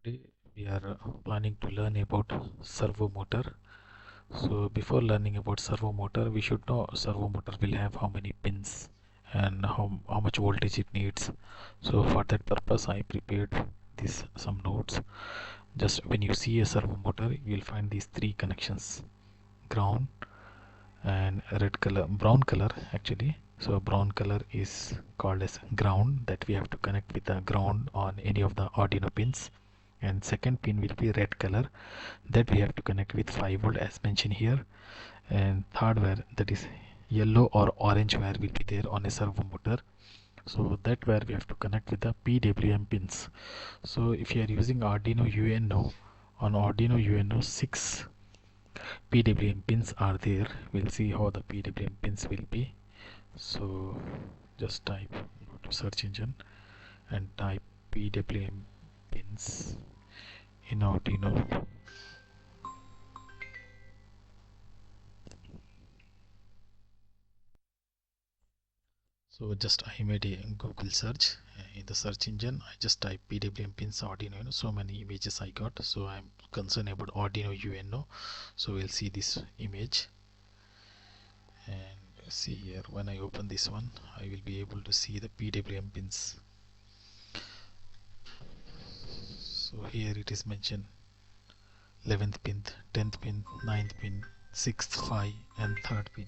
Today we are planning to learn about servo motor. So before learning about servo motor, we should know servo motor will have how many pins and how much voltage it needs. So for that purpose I prepared this some notes. Just when you see a servo motor, you will find these three connections: ground and red color, brown color actually. So brown color is called as ground, that we have to connect with the ground on any of the Arduino pins. And second pin will be red color, that we have to connect with 5 volt as mentioned here. And third wire, that is yellow or orange wire, will be there on a servo motor. So that wire we have to connect with the PWM pins. So if you are using Arduino UNO, on Arduino UNO 6 PWM pins are there. We'll see how the PWM pins will be. So just type, go to search engine and type PWM pins in Arduino. So just I made a Google search. In the search engine I just type PWM pins Arduino. So many images I got, so I'm concerned about Arduino UNO. So we'll see this image, and see here, when I open this one I will be able to see the PWM pins. So here it is mentioned 11th pin, 10th pin, 9th pin, 6th, 5 and 3rd pin.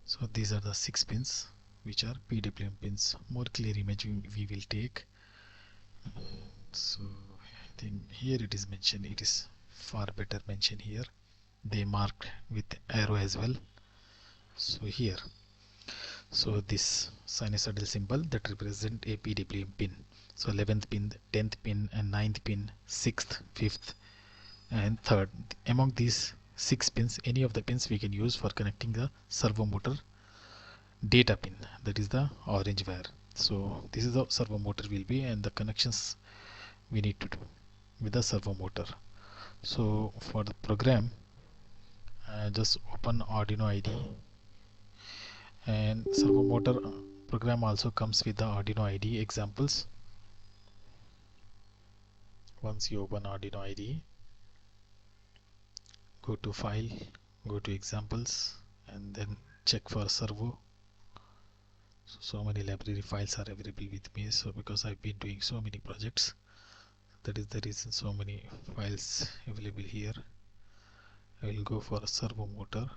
So these are the 6 pins which are PWM pins. More clear image we will take. So I think here it is mentioned, it is far better mentioned here. They marked with arrow as well. So here, so this sinusoidal symbol that represent a PWM pin. So 11th pin, 10th pin and 9th pin, 6th, 5th and 3rd. Among these 6 pins, any of the pins we can use for connecting the servo motor data pin, that is the orange wire. So this is the servo motor will be, and the connections we need to do with the servo motor. So for the program, just open Arduino IDE, and servo motor program also comes with the Arduino IDE examples. Once you open Arduino IDE, go to file, go to examples and then check for servo. So many library files are available with me, so because I've been doing so many projects, that is the reason so many files available here. I will go for a servo motor.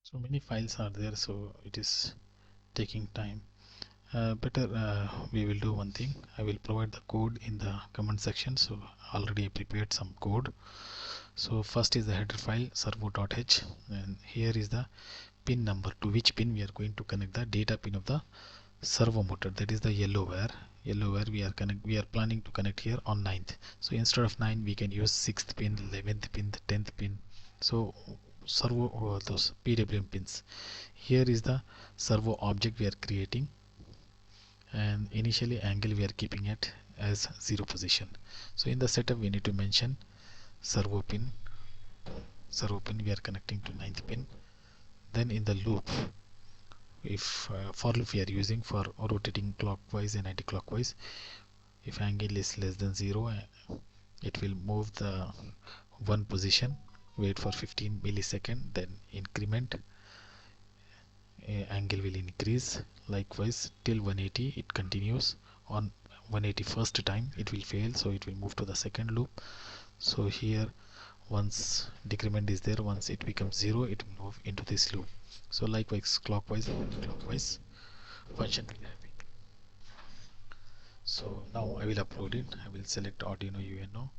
So many files are there, so it is taking time. Better we will do one thing, I will provide the code in the comment section. So already I prepared some code. So first is the header file servo.h, and here is the pin number, to which pin we are going to connect the data pin of the servo motor, that is the yellow wire. We are planning to connect here on 9th. So instead of 9 we can use 6th pin, 11th pin, the 10th pin. So servo, those PWM pins. Here is the servo object we are creating, and initially angle we are keeping it as 0 position. So in the setup we need to mention servo pin we are connecting to 9th pin. Then in the loop, if for loop we are using for rotating clockwise and anti-clockwise, if angle is less than 0, it will move the one position, wait for 15 millisecond, then increment, angle will increase. Likewise till 180 it continues. On 181st time it will fail, so it will move to the second loop. So here, once decrement is there, once it becomes 0, it will move into this loop. So likewise clockwise and clockwise function will happen. So now I will upload it. I will select Arduino UNO.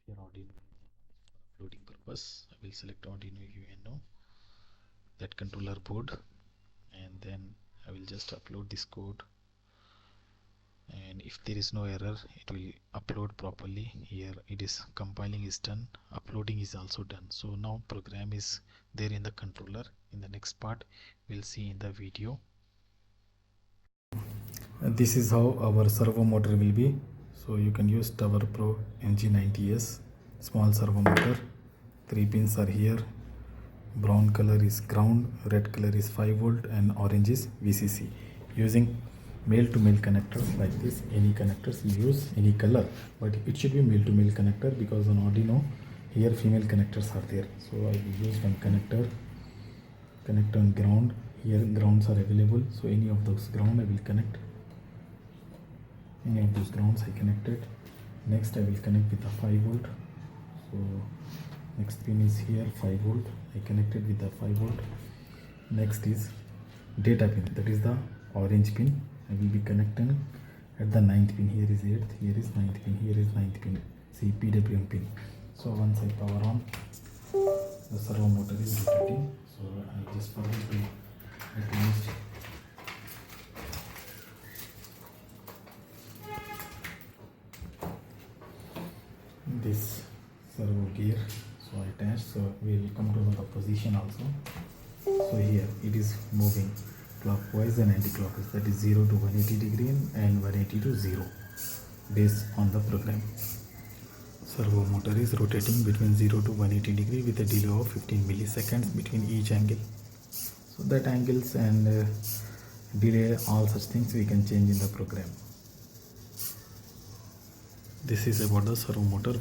here Arduino for uploading purpose. I will select Arduino UNO, that controller board, and then I will just upload this code, and if there is no error it will upload properly. Here it is compiling is done, uploading is also done. So now program is there in the controller. In the next part we'll see in the video. This is how our servo motor will be. So you can use Tower Pro MG90S small servo motor. 3 pins are here. Brown color is ground, red color is 5 volt, and orange is VCC. Using male to male connectors like this, any connectors you use any color, but it should be male to male connector because on Arduino here female connectors are there. So I will use one connector, connect on ground. Here grounds are available, so any of those ground I will connect. Any of those grounds I connected. Next I will connect with a 5 volt. So next pin is here 5 volt. I connected with the 5 volt. Next is data pin, that is the orange pin. I will be connecting at the 9th pin. Here is 8th, here is 9th pin, here is 9th pin. See PWM pin. So once I power on, the servo motor is rotating. So I just forget to attach this servo gear. So I attach, so we will come to the position also. So here it is moving clockwise and anti-clockwise, that is 0 to 180 degree and 180 to 0 based on the program. Servo motor is rotating between 0 to 180 degree with a delay of 15 milliseconds between each angle. So that angles and delay, all such things we can change in the program. This is about the servo motor.